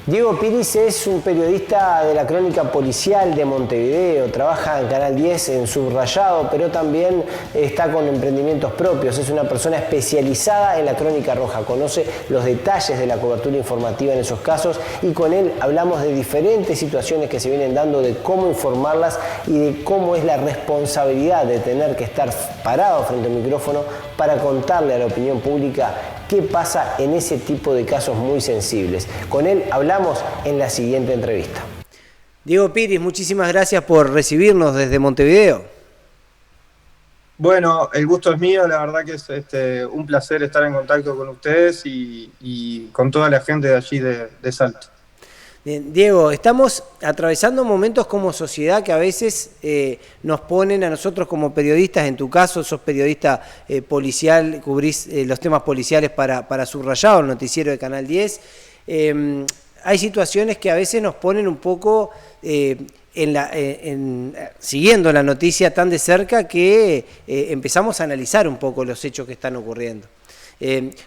Diego Piris es un periodista de la Crónica Policial de Montevideo, trabaja en Canal 10 en Subrayado, pero también está con emprendimientos propios. Es una persona especializada en la Crónica Roja, conoce los detalles de la cobertura informativa en esos casos y con él hablamos de diferentes situaciones que se vienen dando, de cómo informarlas y de cómo es la responsabilidad de tener que estar parado frente al micrófono para contarle a la opinión pública qué pasa en ese tipo de casos muy sensibles. Con él hablamos en la siguiente entrevista. Diego Piris, muchísimas gracias por recibirnos desde Montevideo. Bueno, el gusto es mío, la verdad que es un placer estar en contacto con ustedes y con toda la gente de allí de Salto. Bien, Diego, estamos atravesando momentos como sociedad que a veces nos ponen a nosotros como periodistas, en tu caso sos periodista policial, cubrís los temas policiales para Subrayado, el noticiero de Canal 10. Hay situaciones que a veces nos ponen un poco siguiendo la noticia tan de cerca que empezamos a analizar un poco los hechos que están ocurriendo.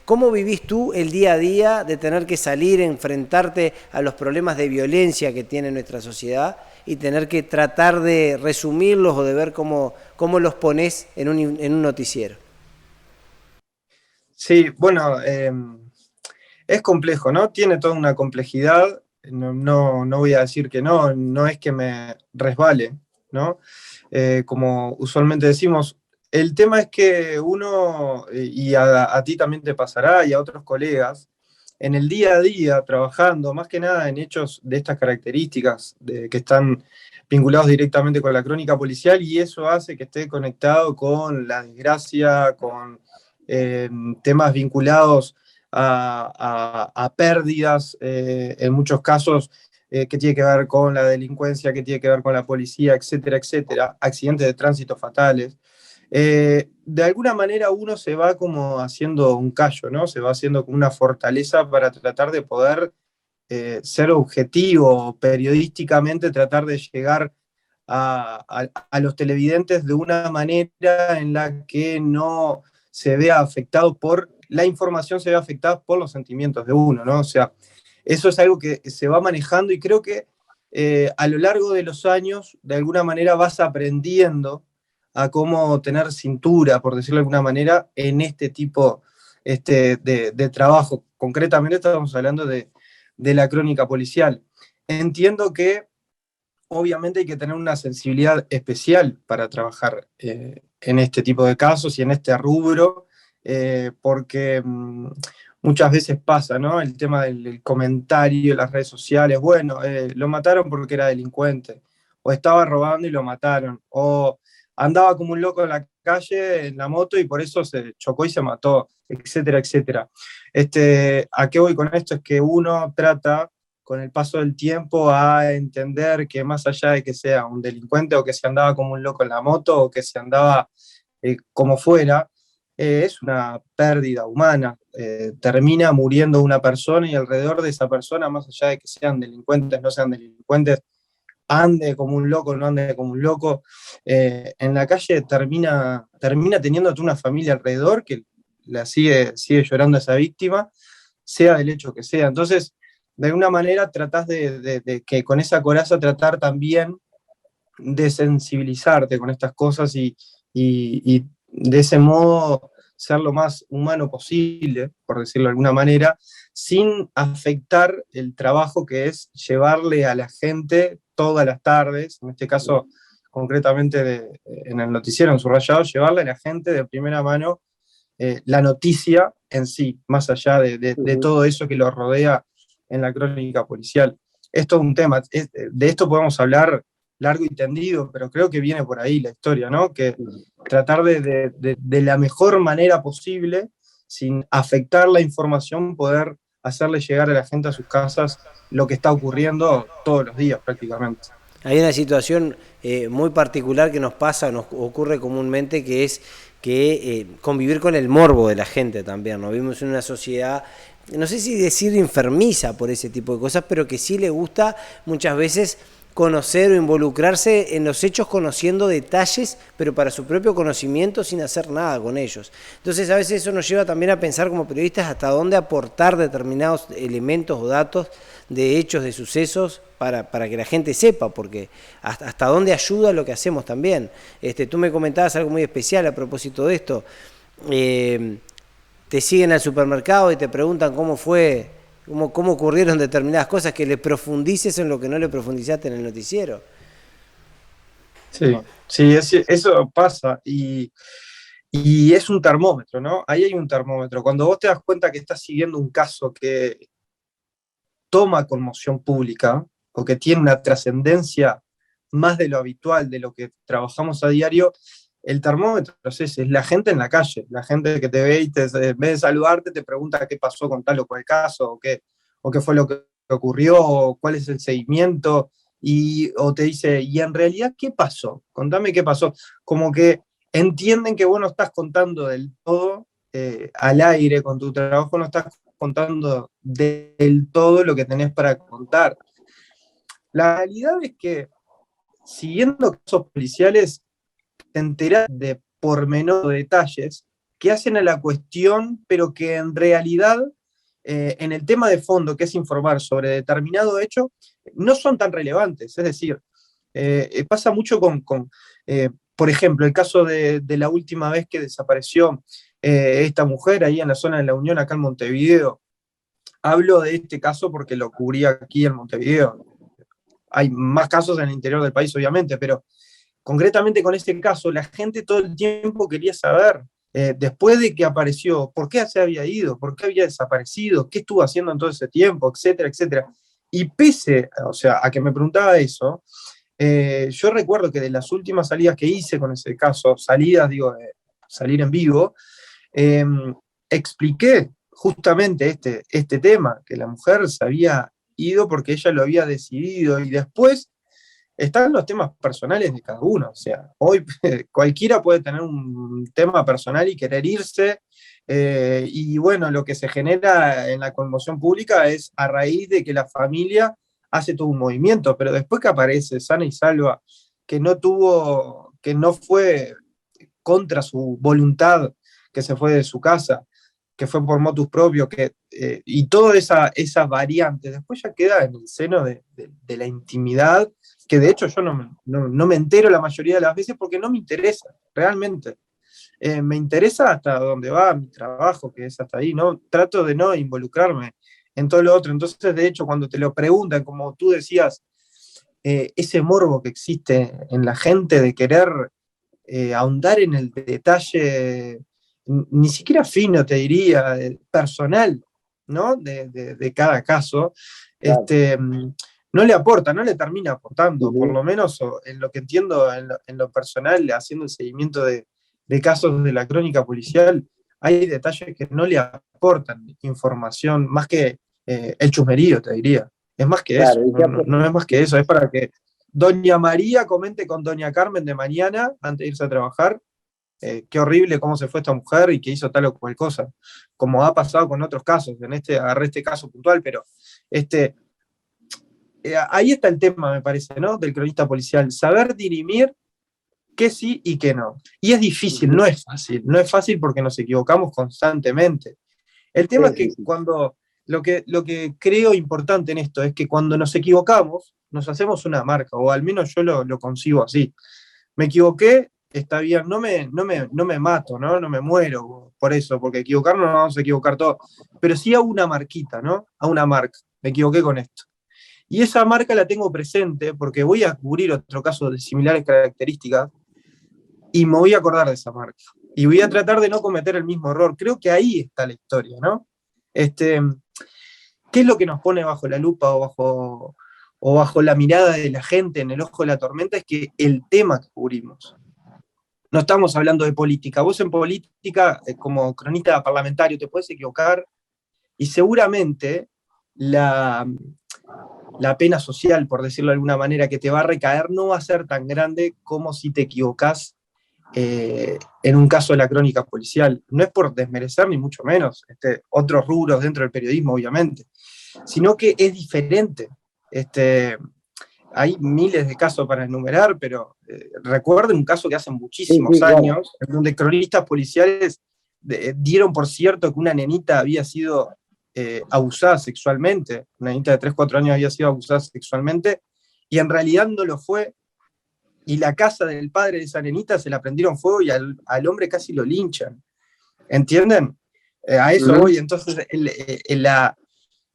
¿Cómo vivís tú el día a día de tener que salir, enfrentarte a los problemas de violencia que tiene nuestra sociedad y tener que tratar de resumirlos o de ver cómo los ponés en un noticiero? Sí, bueno, es complejo, ¿no? Tiene toda una complejidad, no voy a decir que no es que me resbale, ¿no? Como usualmente decimos, el tema es que uno, y a ti también te pasará, y a otros colegas, en el día a día, trabajando, más que nada en hechos de estas características, que están vinculados directamente con la crónica policial, y eso hace que esté conectado con la desgracia, con temas vinculados a pérdidas, en muchos casos, que tiene que ver con la delincuencia, que tiene que ver con la policía, etcétera, etcétera, accidentes de tránsito fatales. De alguna manera uno se va como haciendo un callo, ¿no? Se va haciendo como una fortaleza para tratar de poder ser objetivo, periodísticamente tratar de llegar a los televidentes de una manera en la que no se vea afectado por la información, se vea afectada por los sentimientos de uno, ¿no? O sea, eso es algo que se va manejando y creo que a lo largo de los años, de alguna manera vas aprendiendo a cómo tener cintura, por decirlo de alguna manera, en este tipo de trabajo. Concretamente estamos hablando de la crónica policial. Entiendo que obviamente hay que tener una sensibilidad especial para trabajar en este tipo de casos y en este rubro, porque muchas veces pasa, ¿no? El tema del comentario en las redes sociales, bueno, lo mataron porque era delincuente, o estaba robando y lo mataron, o andaba como un loco en la calle, en la moto, y por eso se chocó y se mató, etcétera, etcétera. ¿A qué voy con esto? Es que uno trata, con el paso del tiempo, a entender que más allá de que sea un delincuente o que se andaba como un loco en la moto o que se andaba como fuera, es una pérdida humana. Termina muriendo una persona y alrededor de esa persona, más allá de que sean delincuentes, no sean delincuentes, ande como un loco, no ande como un loco, en la calle termina teniendo una familia alrededor que la sigue llorando a esa víctima, sea del hecho que sea. Entonces, de alguna manera tratás de que con esa coraza tratar también de sensibilizarte con estas cosas y de ese modo ser lo más humano posible, por decirlo de alguna manera, sin afectar el trabajo que es llevarle a la gente todas las tardes, en este caso concretamente en el noticiero, en Subrayado, llevarle a la gente de primera mano la noticia en sí, más allá de todo eso que lo rodea en la crónica policial. Esto es un tema, de esto podemos hablar largo y tendido, pero creo que viene por ahí la historia, ¿no? Que tratar de la mejor manera posible, sin afectar la información, poder hacerle llegar a la gente a sus casas lo que está ocurriendo todos los días prácticamente. Hay una situación muy particular que nos ocurre comúnmente, que es que convivir con el morbo de la gente también. Nos vivimos en una sociedad, no sé si decir enfermiza por ese tipo de cosas, pero que sí le gusta muchas veces conocer o involucrarse en los hechos conociendo detalles, pero para su propio conocimiento sin hacer nada con ellos. Entonces a veces eso nos lleva también a pensar como periodistas hasta dónde aportar determinados elementos o datos de hechos, de sucesos, para que la gente sepa, porque hasta dónde ayuda lo que hacemos también. Tú me comentabas algo muy especial a propósito de esto. Te siguen al supermercado y te preguntan cómo fue, cómo ocurrieron determinadas cosas, que le profundices en lo que no le profundizaste en el noticiero. Sí, sí, eso pasa y es un termómetro, ¿no? Ahí hay un termómetro. Cuando vos te das cuenta que estás siguiendo un caso que toma conmoción pública o que tiene una trascendencia más de lo habitual, de lo que trabajamos a diario, el termómetro es ese, es la gente en la calle, la gente que te ve y en vez de saludarte te pregunta qué pasó con tal o cual caso, o qué fue lo que ocurrió, o cuál es el seguimiento, o te dice, ¿y en realidad qué pasó? Contame qué pasó. Como que entienden que vos no estás contando del todo al aire, con tu trabajo no estás contando del todo lo que tenés para contar. La realidad es que, siguiendo casos policiales, te enterás de pormenor detalles que hacen a la cuestión, pero que en realidad, en el tema de fondo, que es informar sobre determinado hecho, no son tan relevantes. Es decir, pasa mucho por ejemplo, el caso de la última vez que desapareció esta mujer ahí en la zona de La Unión, acá en Montevideo. Hablo de este caso porque lo cubrí aquí en Montevideo. Hay más casos en el interior del país, obviamente, pero concretamente con este caso, la gente todo el tiempo quería saber, después de que apareció, por qué se había ido, por qué había desaparecido, qué estuvo haciendo en todo ese tiempo, etcétera, etcétera. Y pese, o sea, a que me preguntaba eso, yo recuerdo que de las últimas salidas que hice con ese caso, salidas, digo, salir en vivo, eh, expliqué justamente este tema, que la mujer se había ido porque ella lo había decidido, y después están los temas personales de cada uno. O sea, hoy cualquiera puede tener un tema personal y querer irse, y bueno, lo que se genera en la conmoción pública es a raíz de que la familia hace todo un movimiento, pero después que aparece sana y salva, que no fue contra su voluntad, que se fue de su casa, que fue por motus propio, y toda esa variante, después ya queda en el seno de la intimidad, que de hecho yo no me entero la mayoría de las veces porque no me interesa, realmente. Me interesa hasta dónde va mi trabajo, que es hasta ahí, ¿no? Trato de no involucrarme en todo lo otro. Entonces, de hecho, cuando te lo preguntan, como tú decías, ese morbo que existe en la gente de querer ahondar en el detalle, ni siquiera fino, te diría, personal, ¿no? De cada caso, Claro. No le aporta, no le termina aportando, por lo menos en lo que entiendo, en lo personal, haciendo el seguimiento de casos de la crónica policial, hay detalles que no le aportan información, más que el chusmerío, te diría. Es más que Claro, eso, no es más que eso, es para que Doña María comente con Doña Carmen de mañana, antes de irse a trabajar, qué horrible cómo se fue esta mujer y que hizo tal o cual cosa, como ha pasado con otros casos. Agarré este caso puntual, pero ahí está el tema, me parece, ¿no? Del cronista policial, saber dirimir qué sí y qué no. Y es difícil, no es fácil porque nos equivocamos constantemente. El tema es que lo que creo importante en esto es que cuando nos equivocamos, nos hacemos una marca, o al menos yo lo concibo así. Me equivoqué, está bien, no me mato, ¿no? No me muero por eso, porque equivocarnos no vamos a equivocar todos, pero sí a una marquita, ¿no? A una marca. Me equivoqué con esto. Y esa marca la tengo presente porque voy a cubrir otro caso de similares características y me voy a acordar de esa marca. Y voy a tratar de no cometer el mismo error. Creo que ahí está la historia, ¿no? ¿Qué es lo que nos pone bajo la lupa o bajo la mirada de la gente en el ojo de la tormenta? Es que el tema que cubrimos. No estamos hablando de política. Vos en política, como cronista parlamentario, te puedes equivocar y seguramente la pena social, por decirlo de alguna manera, que te va a recaer no va a ser tan grande como si te equivocás en un caso de la crónica policial. No es por desmerecer ni mucho menos otros rubros dentro del periodismo, obviamente, sino que es diferente. hay miles de casos para enumerar, pero recuerdo un caso que hace muchísimos Sí, claro. años, en donde cronistas policiales dieron por cierto que una nenita había sido abusada sexualmente, una nenita de 3 4 años había sido abusada sexualmente, y en realidad no lo fue, y la casa del padre de esa nenita se la prendieron fuego y al hombre casi lo linchan. ¿Entienden? A eso voy. Entonces,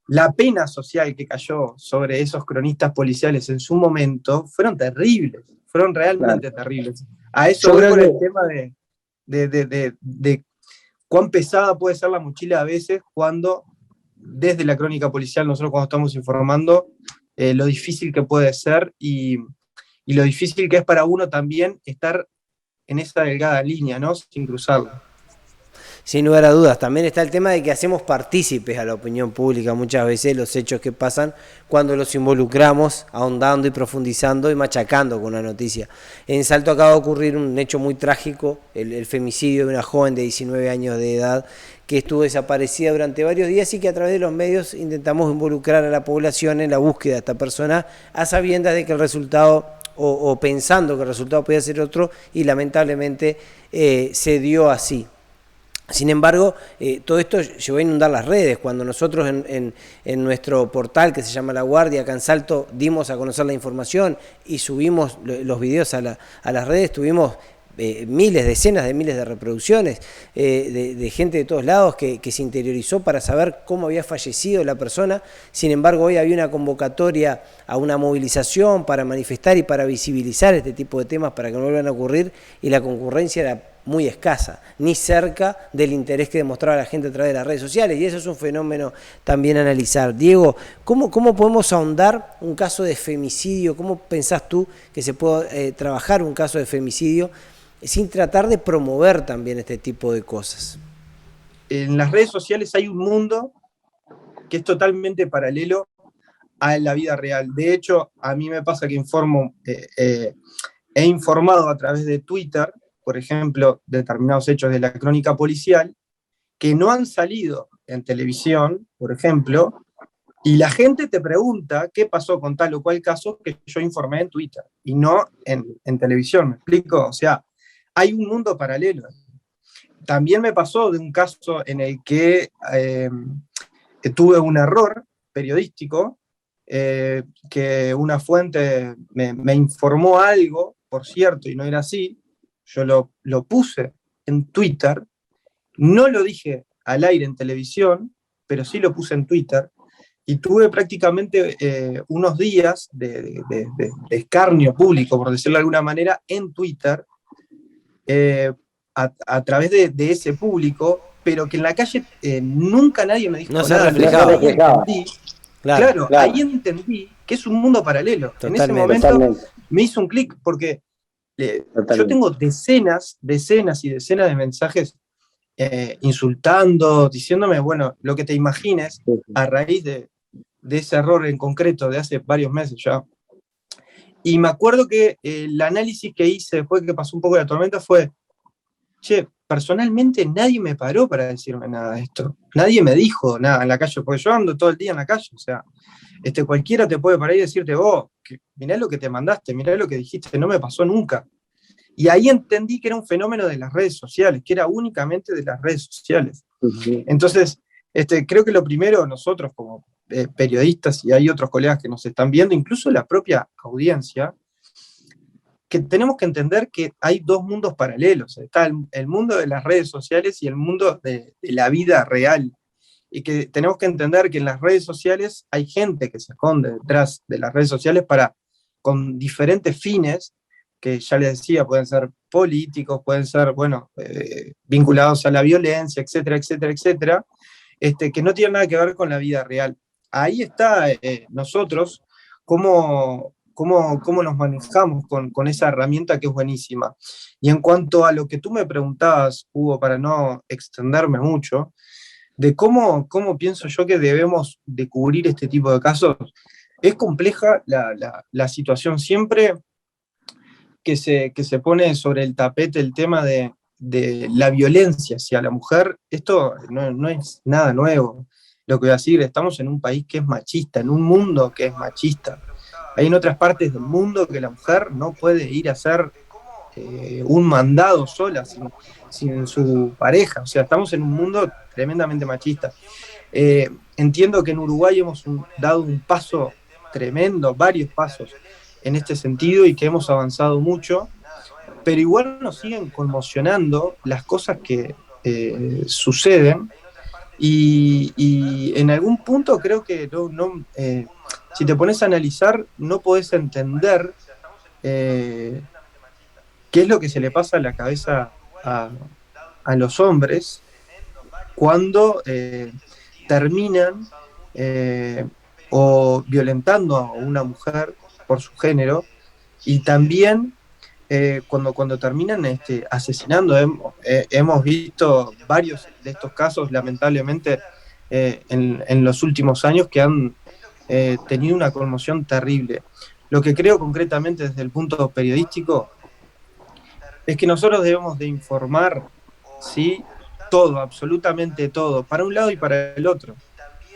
la pena social que cayó sobre esos cronistas policiales en su momento fueron terribles, fueron realmente terribles. A eso Yo voy creo por que el tema de cuán pesada puede ser la mochila a veces cuando desde la crónica policial nosotros cuando estamos informando lo difícil que puede ser y lo difícil que es para uno también estar en esa delgada línea, ¿no? Sin cruzarla. sin lugar a dudas, también está el tema de que hacemos partícipes a la opinión pública muchas veces los hechos que pasan cuando los involucramos, ahondando y profundizando y machacando con una noticia. En Salto acaba de ocurrir un hecho muy trágico, el femicidio de una joven de 19 años de edad que estuvo desaparecida durante varios días y que a través de los medios intentamos involucrar a la población en la búsqueda de esta persona a sabiendas de que el resultado o pensando que el resultado podía ser otro y lamentablemente se dio así. Sin embargo, todo esto llegó a inundar las redes. Cuando nosotros en nuestro portal que se llama La Guardia, acá en Salto, dimos a conocer la información y subimos los videos a las redes, tuvimos miles, decenas de miles de reproducciones de gente de todos lados que se interiorizó para saber cómo había fallecido la persona. Sin embargo, hoy había una convocatoria a una movilización para manifestar y para visibilizar este tipo de temas para que no vuelvan a ocurrir, y la concurrencia era muy escasa, ni cerca del interés que demostraba la gente a través de las redes sociales, y eso es un fenómeno también a analizar. Diego, ¿cómo podemos ahondar un caso de femicidio? ¿Cómo pensás tú que se puede trabajar un caso de femicidio sin tratar de promover también este tipo de cosas? En las redes sociales hay un mundo que es totalmente paralelo a la vida real. De hecho, a mí me pasa que he informado a través de Twitter, por ejemplo, determinados hechos de la crónica policial, que no han salido en televisión, por ejemplo, y la gente te pregunta qué pasó con tal o cual caso que yo informé en Twitter, y no en televisión, ¿me explico? O sea, hay un mundo paralelo. También me pasó de un caso en el que tuve un error periodístico, que una fuente me informó algo, por cierto, y no era así. Yo lo puse en Twitter, no lo dije al aire en televisión, pero sí lo puse en Twitter, y tuve prácticamente unos días de escarnio público, por decirlo de alguna manera, en Twitter, a través de ese público, pero que en la calle nunca nadie me dijo No se nada. reflejaba. Ahí entendí, Claro, ahí entendí que es un mundo paralelo. En ese totalmente. momento me hizo un clic porque yo tengo decenas y decenas de mensajes insultando, diciéndome, bueno, lo que te imagines a raíz de ese error en concreto de hace varios meses ya. Y me acuerdo que el análisis que hice después que pasó un poco la tormenta fue, che, personalmente nadie me paró para decirme nada de esto. Nadie me dijo nada en la calle, porque yo ando todo el día en la calle, o sea, cualquiera te puede parar y decirte, mirá lo que te mandaste, mirá lo que dijiste, no me pasó nunca. Y ahí entendí que era un fenómeno de las redes sociales, que era únicamente de las redes sociales. Entonces, creo que lo primero, nosotros como periodistas, y hay otros colegas que nos están viendo, incluso la propia audiencia, que tenemos que entender que hay dos mundos paralelos. Está el mundo de las redes sociales y el mundo de la vida real. Y que tenemos que entender que en las redes sociales hay gente que se esconde detrás de las redes sociales con diferentes fines, que ya les decía, pueden ser políticos, pueden ser, bueno, vinculados a la violencia, etcétera, etcétera, etcétera, que no tienen nada que ver con la vida real. Ahí está nosotros, cómo nos manejamos con esa herramienta que es buenísima. Y en cuanto a lo que tú me preguntabas, Hugo, para no extenderme mucho, de cómo pienso yo que debemos de cubrir este tipo de casos, es compleja la situación. Siempre que se pone sobre el tapete el tema de la violencia hacia la mujer, esto no es nada nuevo. Lo que voy a decir, estamos en un país que es machista, en un mundo que es machista. Hay en otras partes del mundo que la mujer no puede ir a hacer un mandado sola, sin su pareja. O sea, estamos en un mundo tremendamente machista. Entiendo que en Uruguay hemos dado un paso tremendo, varios pasos en este sentido y que hemos avanzado mucho, pero igual nos siguen conmocionando las cosas que suceden y en algún punto creo que si te pones a analizar no podés entender eh, qué es lo que se le pasa a la cabeza a, a los hombres cuando terminan eh, o violentando a una mujer por su género y también cuando terminan asesinando. Hemos visto varios de estos casos, lamentablemente, en los últimos años que han tenido una conmoción terrible. Lo que creo concretamente desde el punto periodístico es que nosotros debemos de informar, ¿sí? Todo, absolutamente todo, para un lado y para el otro.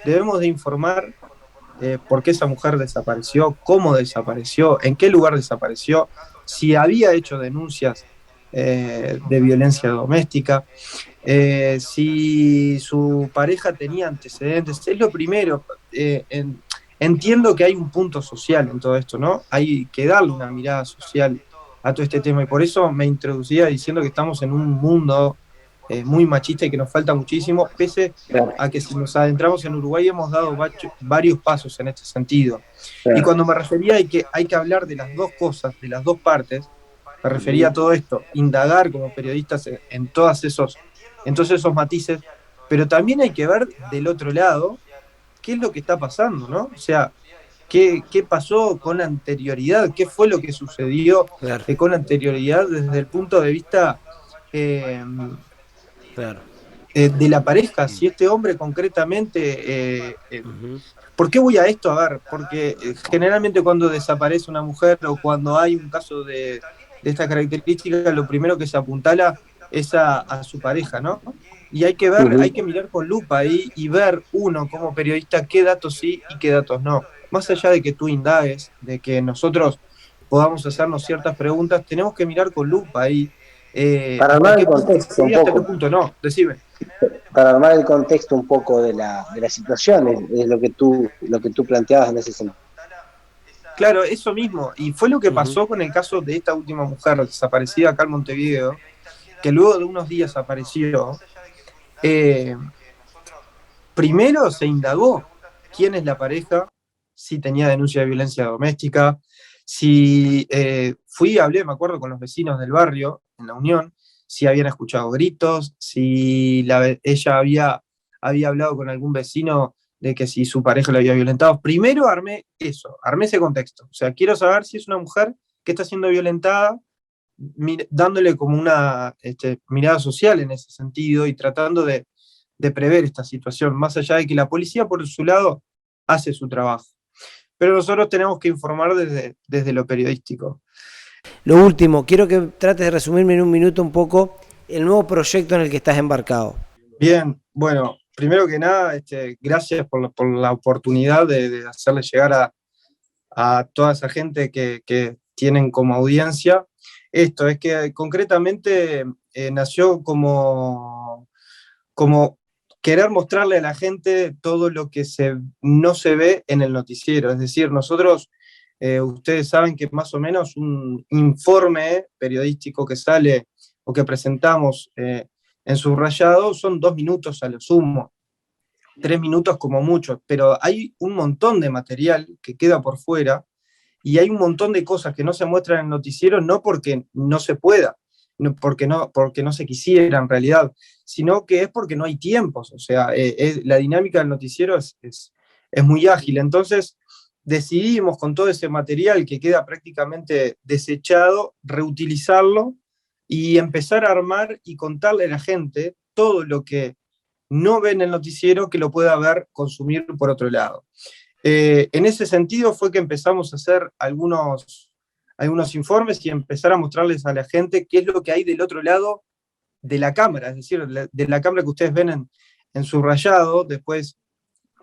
Debemos de informar por qué esa mujer desapareció, cómo desapareció, en qué lugar desapareció, si había hecho denuncias de violencia doméstica, si su pareja tenía antecedentes. Es lo primero. Entiendo que hay un punto social en todo esto, ¿no? Hay que darle una mirada social a todo este tema y por eso me introducía diciendo que estamos en un mundo muy machista y que nos falta muchísimo, pese Claro, a que si nos adentramos en Uruguay hemos dado varios pasos en este sentido. Y claro. cuando me refería a que hay que hablar de las dos cosas, de las dos partes, me refería a Ujú. todo esto, indagar como periodistas en todos esos matices, pero también hay que ver del otro lado qué es lo que está pasando, ¿no? O sea, qué pasó con anterioridad, qué fue lo que sucedió Claro, con anterioridad desde el punto de vista eh, claro. de la pareja, si este hombre concretamente, Ujú. ¿por qué voy a esto? A ver, porque generalmente cuando desaparece una mujer o cuando hay un caso de esta característica, lo primero que se apuntala es a su pareja, ¿no? Y hay que ver, hay Ujú. que mirar con lupa ahí y ver uno como periodista qué datos sí y qué datos no. Más allá de que tú indagues, de que nosotros podamos hacernos ciertas preguntas, tenemos que mirar con lupa ahí Para hasta armar el qué punto contexto sí, un hasta qué poco, punto no. Decime. para armar el contexto un poco de la situación, es lo que tú planteabas en ese sentido. Claro, eso mismo. Y fue lo que Ujú. pasó con el caso de esta última mujer desaparecida acá en Montevideo, que luego de unos días apareció. eh, Primero se indagó quién es la pareja, si tenía denuncia de violencia doméstica, si hablé, me acuerdo, con los vecinos del barrio, en la Unión, si habían escuchado gritos, si ella había hablado con algún vecino de que si su pareja la había violentado. Primero armé eso, armé ese contexto. O sea, quiero saber si es una mujer que está siendo violentada, dándole como una mirada social en ese sentido y tratando de prever esta situación, más allá de que la policía por su lado hace su trabajo. Pero nosotros tenemos que informar desde lo periodístico. Lo último, quiero que trates de resumirme en un minuto un poco el nuevo proyecto en el que estás embarcado. Bien, bueno, primero que nada, gracias por la oportunidad de hacerle llegar a toda esa gente que tienen como audiencia. Esto es que concretamente nació como querer mostrarle a la gente todo lo que no se ve en el noticiero. Es decir, nosotros, ustedes saben que más o menos un informe periodístico que sale o que presentamos en subrayado son 2 minutos a lo sumo, 3 minutos como mucho, pero hay un montón de material que queda por fuera y hay un montón de cosas que no se muestran en el noticiero, no porque no se pueda, porque no se quisiera en realidad, sino que es porque no hay tiempos. O sea, la dinámica del noticiero es muy ágil. Entonces, decidimos con todo ese material que queda prácticamente desechado, reutilizarlo y empezar a armar y contarle a la gente todo lo que no ve en el noticiero que lo pueda ver, consumir por otro lado. En ese sentido fue que empezamos a hacer algunos informes y empezar a mostrarles a la gente qué es lo que hay del otro lado de la cámara, es decir, de la cámara que ustedes ven en subrayado, después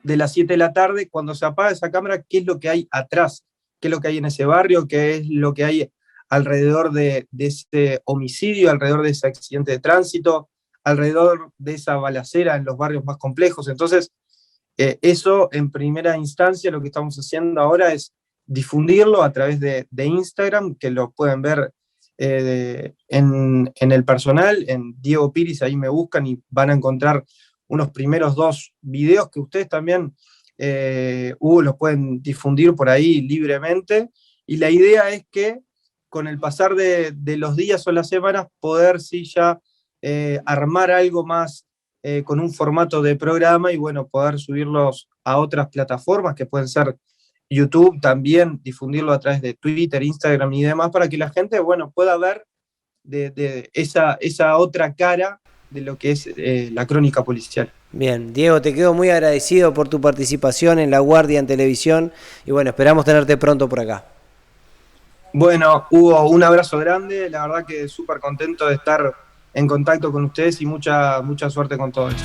de las 7 de la tarde, cuando se apaga esa cámara, qué es lo que hay atrás qué es lo que hay en ese barrio, qué es lo que hay alrededor de ese homicidio, alrededor de ese accidente de tránsito, alrededor de esa balacera en los barrios más complejos. Entonces, eso en primera instancia lo que estamos haciendo ahora es difundirlo a través de Instagram, que lo pueden ver en el personal, en Diego Piris, ahí me buscan y van a encontrar unos primeros 2 videos que ustedes también, Hugo, los pueden difundir por ahí libremente. Y la idea es que con el pasar de los días o las semanas, poder sí ya armar algo más con un formato de programa y bueno, poder subirlos a otras plataformas que pueden ser YouTube, también difundirlo a través de Twitter, Instagram y demás, para que la gente, bueno, pueda ver de esa otra cara de lo que es la crónica policial. Bien, Diego, te quedo muy agradecido por tu participación en La Guardia en televisión y bueno, esperamos tenerte pronto por acá. Bueno, Hugo, un abrazo grande, la verdad que súper contento de estar en contacto con ustedes y mucha suerte con todo eso.